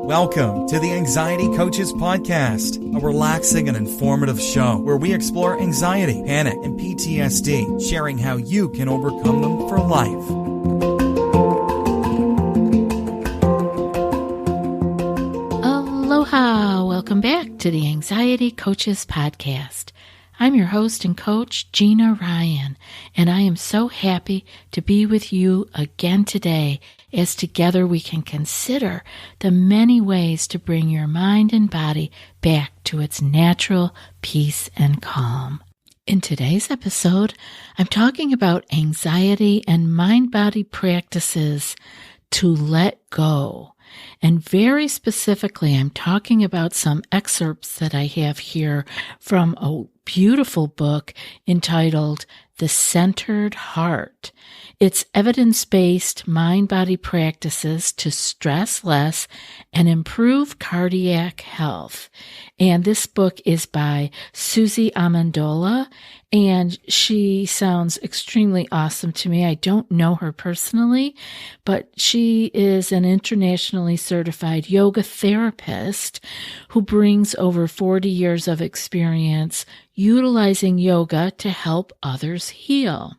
Welcome to the Anxiety Coaches Podcast, a relaxing and informative show where we explore anxiety, panic, and PTSD, sharing how you can overcome them for life. Aloha! Welcome back to the Anxiety Coaches Podcast. I'm your host and coach, Gina Ryan, and I am so happy to be with you again today as together we can consider the many ways to bring your mind and body back to its natural peace and calm. In today's episode, I'm talking about anxiety and mind-body practices to let go. And very specifically, I'm talking about some excerpts that I have here from a beautiful book entitled The Centered Heart. It's evidence-based mind-body practices to stress less and improve cardiac health. And this book is by Suzie Amendola, and she sounds extremely awesome to me. I don't know her personally, but she is an internationally certified yoga therapist who brings over 40 years of experience utilizing yoga to help others heal.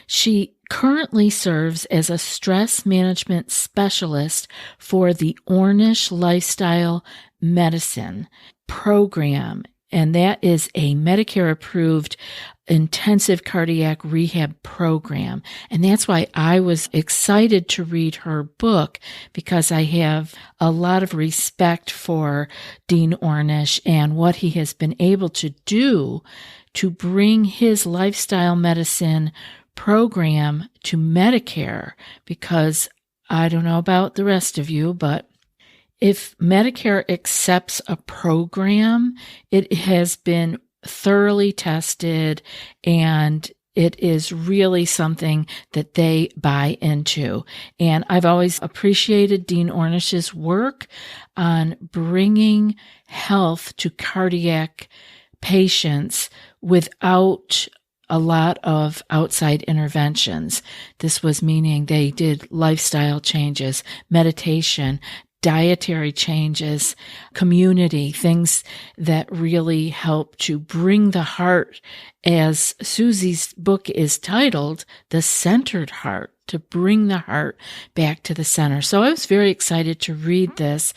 She currently serves as a stress management specialist for the Ornish Lifestyle Medicine program, and that is a Medicare-approved intensive cardiac rehab program. And that's why I was excited to read her book, because I have a lot of respect for Dean Ornish and what he has been able to do to bring his lifestyle medicine program to Medicare, because I don't know about the rest of you, but if Medicare accepts a program, it has been thoroughly tested and it is really something that they buy into. And I've always appreciated Dean Ornish's work on bringing health to cardiac patients without a lot of outside interventions. This was meaning they did lifestyle changes, meditation, dietary changes, community, things that really help to bring the heart, as Suzie's book is titled, The Centered Heart, to bring the heart back to the center. So I was very excited to read this,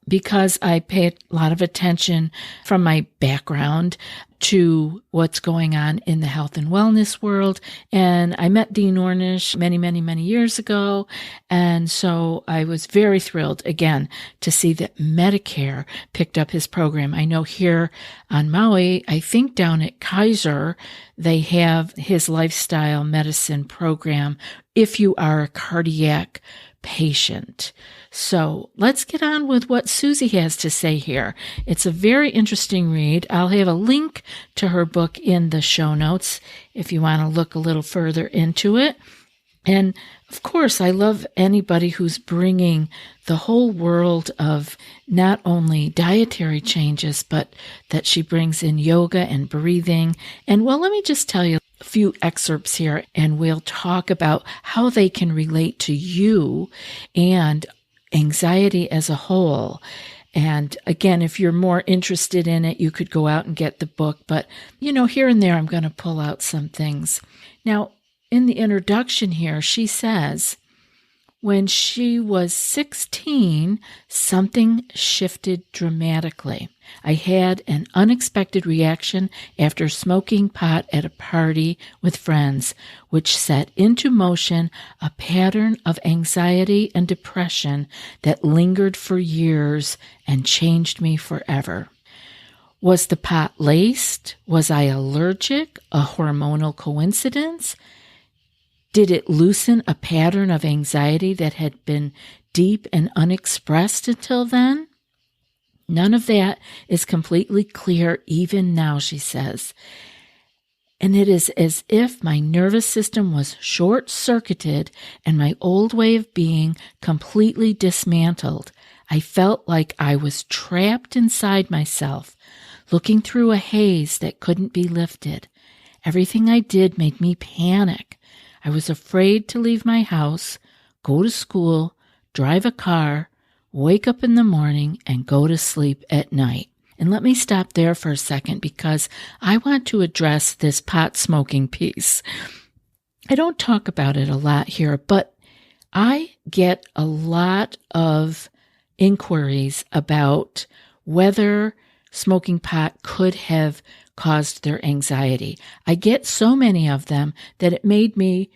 because I pay a lot of attention from my background to what's going on in the health and wellness world. And I met Dean Ornish many years ago. And so I was very thrilled, again, to see that Medicare picked up his program. I know here on Maui, I think down at Kaiser, they have his lifestyle medicine program if you are a cardiac patient. So let's get on with what Suzie has to say here. It's a very interesting read. I'll have a link to her book in the show notes if you want to look a little further into it. And of course, I love anybody who's bringing the whole world of not only dietary changes, but that she brings in yoga and breathing. And well, let me just tell you a few excerpts here, and we'll talk about how they can relate to you and anxiety as a whole. And again, if you're more interested in it, you could go out and get the book. But, here and there, I'm going to pull out some things. Now, in the introduction here, she says, when she was 16, something shifted dramatically. I had an unexpected reaction after smoking pot at a party with friends, which set into motion a pattern of anxiety and depression that lingered for years and changed me forever. Was the pot laced? Was I allergic? A hormonal coincidence? Did it loosen a pattern of anxiety that had been deep and unexpressed until then? None of that is completely clear even now, she says. And it is as if my nervous system was short-circuited and my old way of being completely dismantled. I felt like I was trapped inside myself, looking through a haze that couldn't be lifted. Everything I did made me panic. I was afraid to leave my house, go to school, drive a car, wake up in the morning, and go to sleep at night. And let me stop there for a second because I want to address this pot smoking piece. I don't talk about it a lot here, but I get a lot of inquiries about whether smoking pot could have caused their anxiety. I get so many of them that it made me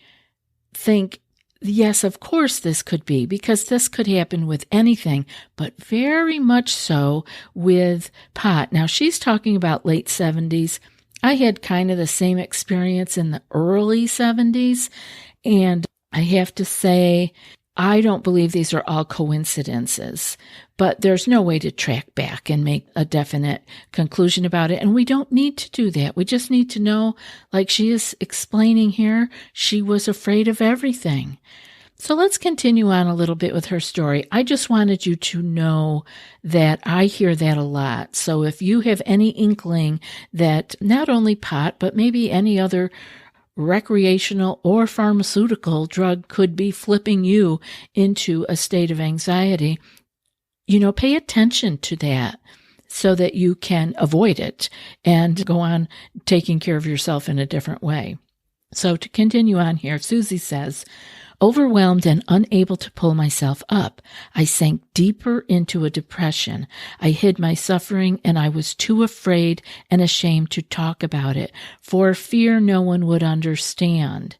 think, yes, of course this could be, because this could happen with anything, but very much so with pot. Now, she's talking about late 70s. I had kind of the same experience in the early 70s, and I have to say, I don't believe these are all coincidences, but there's no way to track back and make a definite conclusion about it. And we don't need to do that. We just need to know, like she is explaining here, she was afraid of everything. So let's continue on a little bit with her story. I just wanted you to know that I hear that a lot. So if you have any inkling that not only pot, but maybe any other recreational or pharmaceutical drug could be flipping you into a state of anxiety, pay attention to that so that you can avoid it and go on taking care of yourself in a different way. So to continue on here, Suzie says, overwhelmed and unable to pull myself up, I sank deeper into a depression. I hid my suffering, and I was too afraid and ashamed to talk about it, for fear no one would understand.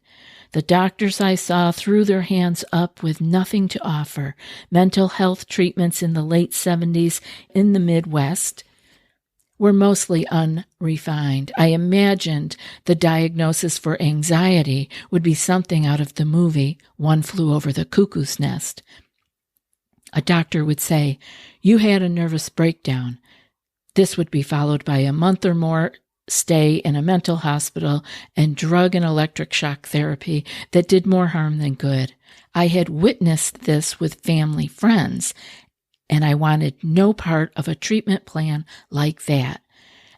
The doctors I saw threw their hands up with nothing to offer. Mental health treatments in the late 70s in the Midwest were mostly unrefined. I imagined the diagnosis for anxiety would be something out of the movie One Flew Over the Cuckoo's Nest. A doctor would say, "You had a nervous breakdown." This would be followed by a month or more stay in a mental hospital and drug and electric shock therapy that did more harm than good. I had witnessed this with family friends, and I wanted no part of a treatment plan like that.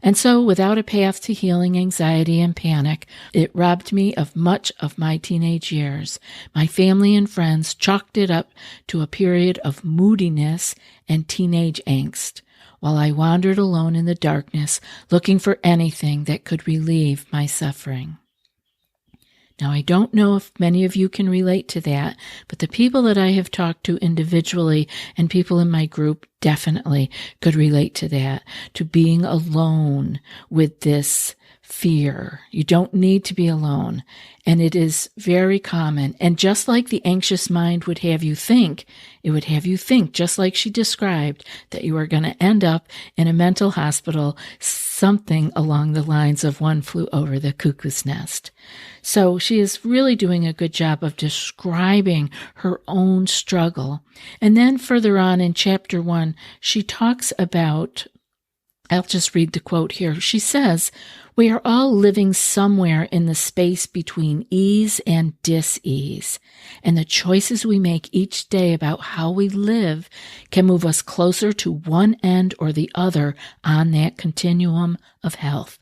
And so, without a path to healing anxiety and panic, it robbed me of much of my teenage years. My family and friends chalked it up to a period of moodiness and teenage angst, while I wandered alone in the darkness, looking for anything that could relieve my suffering. Now, I don't know if many of you can relate to that, but the people that I have talked to individually and people in my group definitely could relate to that, to being alone with this fear. You don't need to be alone, and it is very common. And just like the anxious mind would have you think, it would have you think, just like she described, that you are going to end up in a mental hospital, something along the lines of One Flew Over the Cuckoo's Nest. So she is really doing a good job of describing her own struggle. And then further on in chapter 1, she talks about, I'll just read the quote here. She says, "We are all living somewhere in the space between ease and dis-ease, and the choices we make each day about how we live can move us closer to one end or the other on that continuum of health.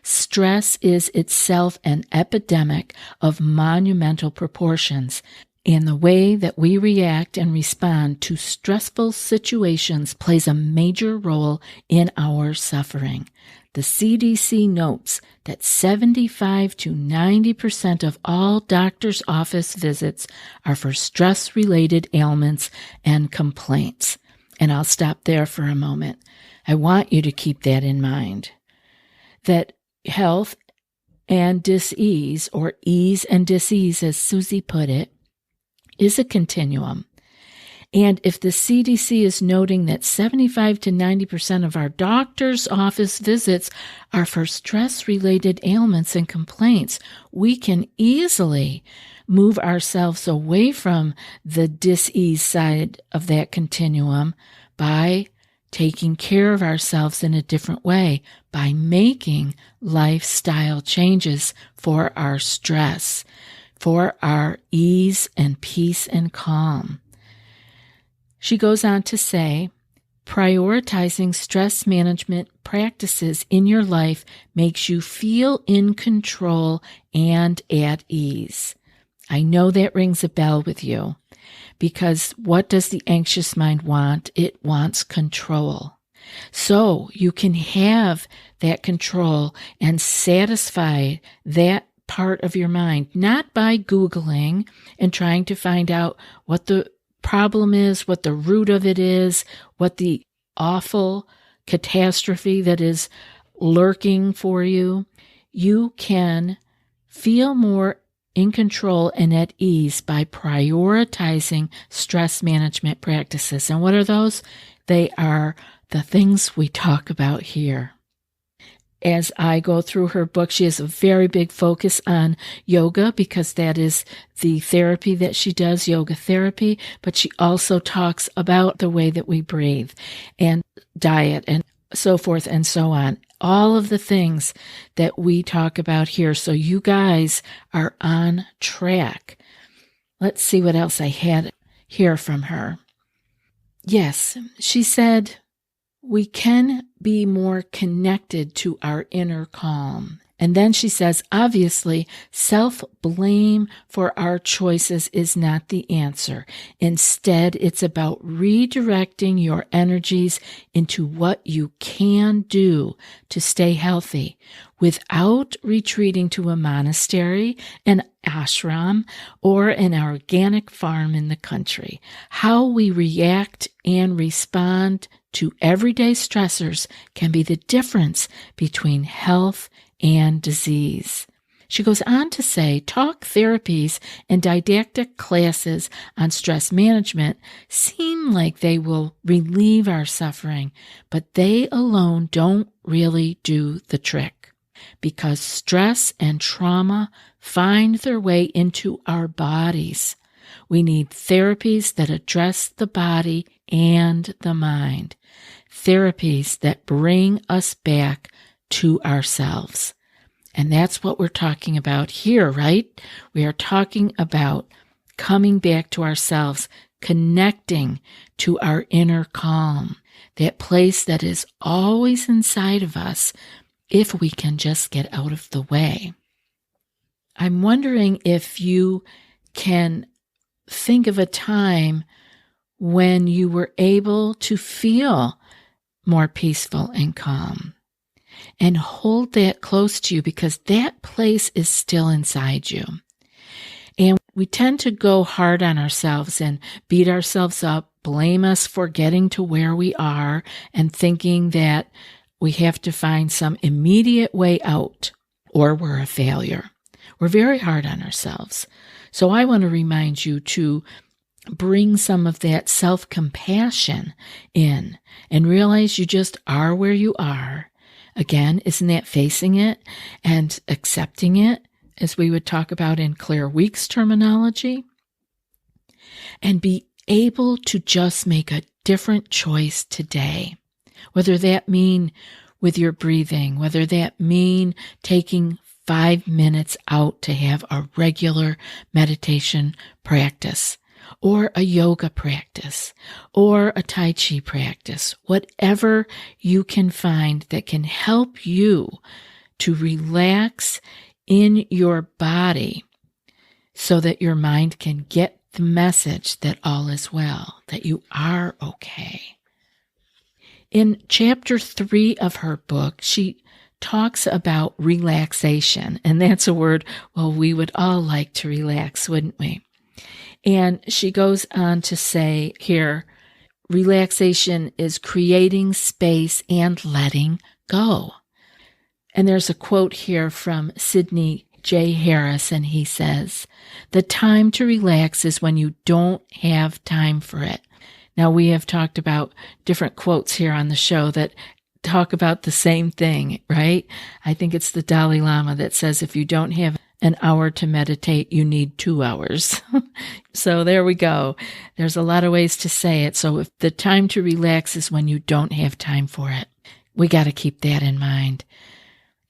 Stress is itself an epidemic of monumental proportions, and the way that we react and respond to stressful situations plays a major role in our suffering. The CDC notes that 75 to 90% of all doctor's office visits are for stress-related ailments and complaints." And I'll stop there for a moment. I want you to keep that in mind, that health and dis-ease, or ease and dis-ease, as Suzie put it, is a continuum. And if the CDC is noting that 75 to 90% of our doctor's office visits are for stress-related ailments and complaints, we can easily move ourselves away from the dis-ease side of that continuum by taking care of ourselves in a different way, by making lifestyle changes for our stress, for our ease and peace and calm. She goes on to say, prioritizing stress management practices in your life makes you feel in control and at ease. I know that rings a bell with you, because what does the anxious mind want? It wants control. So you can have that control and satisfy that part of your mind, not by Googling and trying to find out what the problem is, what the root of it is, what the awful catastrophe that is lurking for you. You can feel more in control and at ease by prioritizing stress management practices. And what are those? They are the things we talk about here. As I go through her book, she has a very big focus on yoga because that is the therapy that she does, yoga therapy, but she also talks about the way that we breathe and diet and so forth and so on. All of the things that we talk about here. So you guys are on track. Let's see what else I had here from her. Yes, she said, we can be more connected to our inner calm. And then she says, obviously, self-blame for our choices is not the answer. Instead, it's about redirecting your energies into what you can do to stay healthy without retreating to a monastery, an ashram, or an organic farm in the country. How we react and respond to everyday stressors can be the difference between health and disease. She goes on to say, talk therapies and didactic classes on stress management seem like they will relieve our suffering, but they alone don't really do the trick, because stress and trauma find their way into our bodies. We need therapies that address the body and the mind, therapies that bring us back to ourselves. And that's what we're talking about here, right? We are talking about coming back to ourselves, connecting to our inner calm, that place that is always inside of us if we can just get out of the way. I'm wondering if you can think of a time when you were able to feel more peaceful and calm. And hold that close to you, because that place is still inside you. And we tend to go hard on ourselves and beat ourselves up, blame us for getting to where we are, and thinking that we have to find some immediate way out or we're a failure. We're very hard on ourselves. So I want to remind you to bring some of that self-compassion in and realize you just are where you are. Again, isn't that facing it and accepting it, as we would talk about in Claire Week's terminology? And be able to just make a different choice today, whether that mean with your breathing, whether that mean taking 5 minutes out to have a regular meditation practice, or a yoga practice, or a Tai Chi practice, whatever you can find that can help you to relax in your body so that your mind can get the message that all is well, that you are okay. In chapter 3 of her book, she talks about relaxation, and that's a word, well, we would all like to relax, wouldn't we? And she goes on to say here, relaxation is creating space and letting go. And there's a quote here from Sidney J. Harris, and he says, the time to relax is when you don't have time for it. Now, we have talked about different quotes here on the show that talk about the same thing, right? I think it's the Dalai Lama that says if you don't have an hour to meditate, you need 2 hours. So there we go. There's a lot of ways to say it. So if the time to relax is when you don't have time for it, we got to keep that in mind.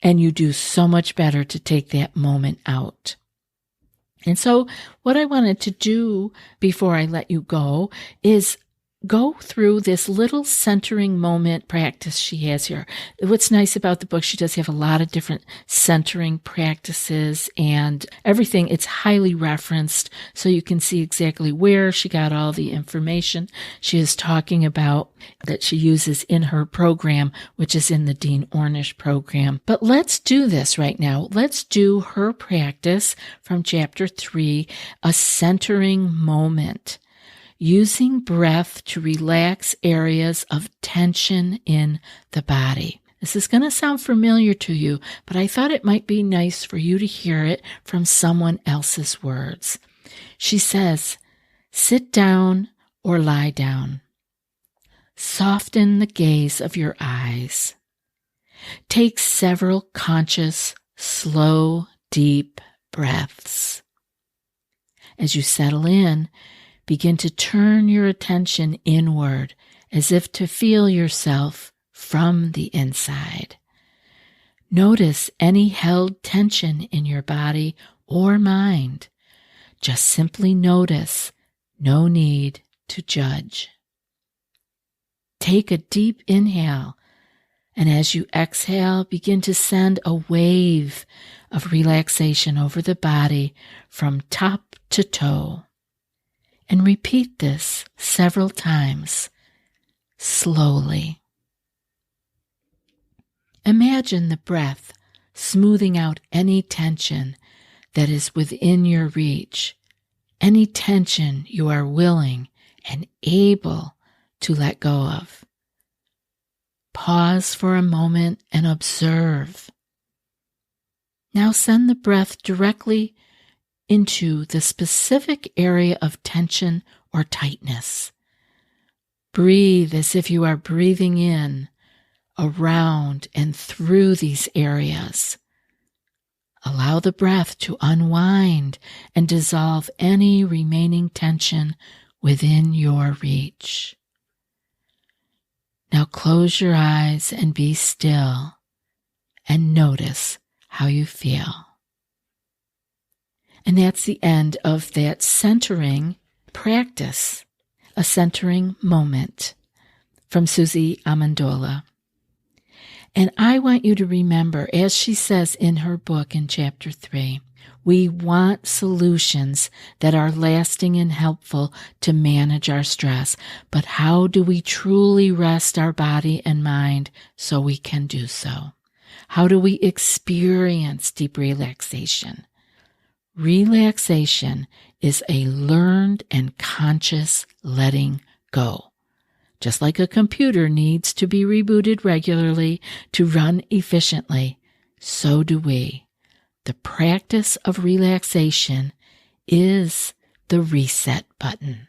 And you do so much better to take that moment out. And so what I wanted to do before I let you go is go through this little centering moment practice she has here. What's nice about the book, she does have a lot of different centering practices and everything. It's highly referenced, so you can see exactly where she got all the information she is talking about that she uses in her program, which is in the Dean Ornish program. But let's do this right now. Let's do her practice from chapter 3, a centering moment. Using breath to relax areas of tension in the body. This is going to sound familiar to you, but I thought it might be nice for you to hear it from someone else's words. She says, sit down or lie down. Soften the gaze of your eyes. Take several conscious, slow, deep breaths. As you settle in, begin to turn your attention inward as if to feel yourself from the inside. Notice any held tension in your body or mind. Just simply notice, no need to judge. Take a deep inhale, and as you exhale, begin to send a wave of relaxation over the body from top to toe. And repeat this several times, slowly. Imagine the breath smoothing out any tension that is within your reach, any tension you are willing and able to let go of. Pause for a moment and observe. Now send the breath directly into the specific area of tension or tightness. Breathe as if you are breathing in, around, and through these areas. Allow the breath to unwind and dissolve any remaining tension within your reach. Now close your eyes and be still and notice how you feel. And that's the end of that centering practice, a centering moment from Suzie Amendola. And I want you to remember, as she says in her book in chapter 3, we want solutions that are lasting and helpful to manage our stress. But how do we truly rest our body and mind so we can do so? How do we experience deep relaxation? Relaxation is a learned and conscious letting go. Just like a computer needs to be rebooted regularly to run efficiently, so do we. The practice of relaxation is the reset button.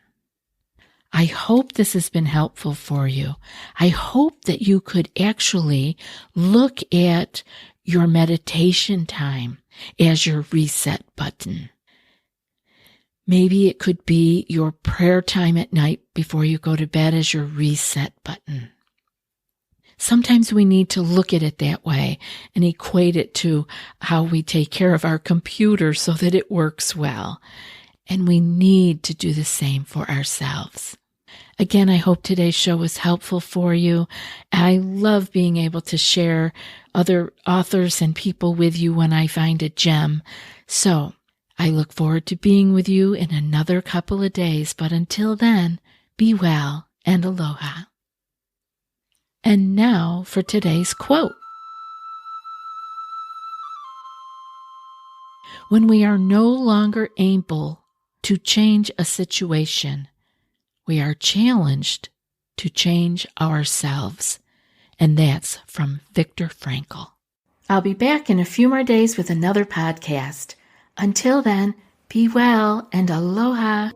I hope this has been helpful for you. I hope that you could actually look at your meditation time as your reset button. Maybe it could be your prayer time at night before you go to bed as your reset button. Sometimes we need to look at it that way and equate it to how we take care of our computer so that it works well. And we need to do the same for ourselves. Again, I hope today's show was helpful for you. I love being able to share other authors and people with you when I find a gem. So I look forward to being with you in another couple of days. But until then, be well and aloha. And now for today's quote. When we are no longer able to change a situation, we are challenged to change ourselves. And that's from Viktor Frankl. I'll be back in a few more days with another podcast. Until then, be well and aloha.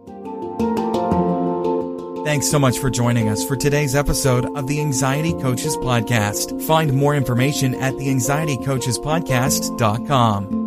Thanks so much for joining us for today's episode of the Anxiety Coaches Podcast. Find more information at theanxietycoachespodcast.com.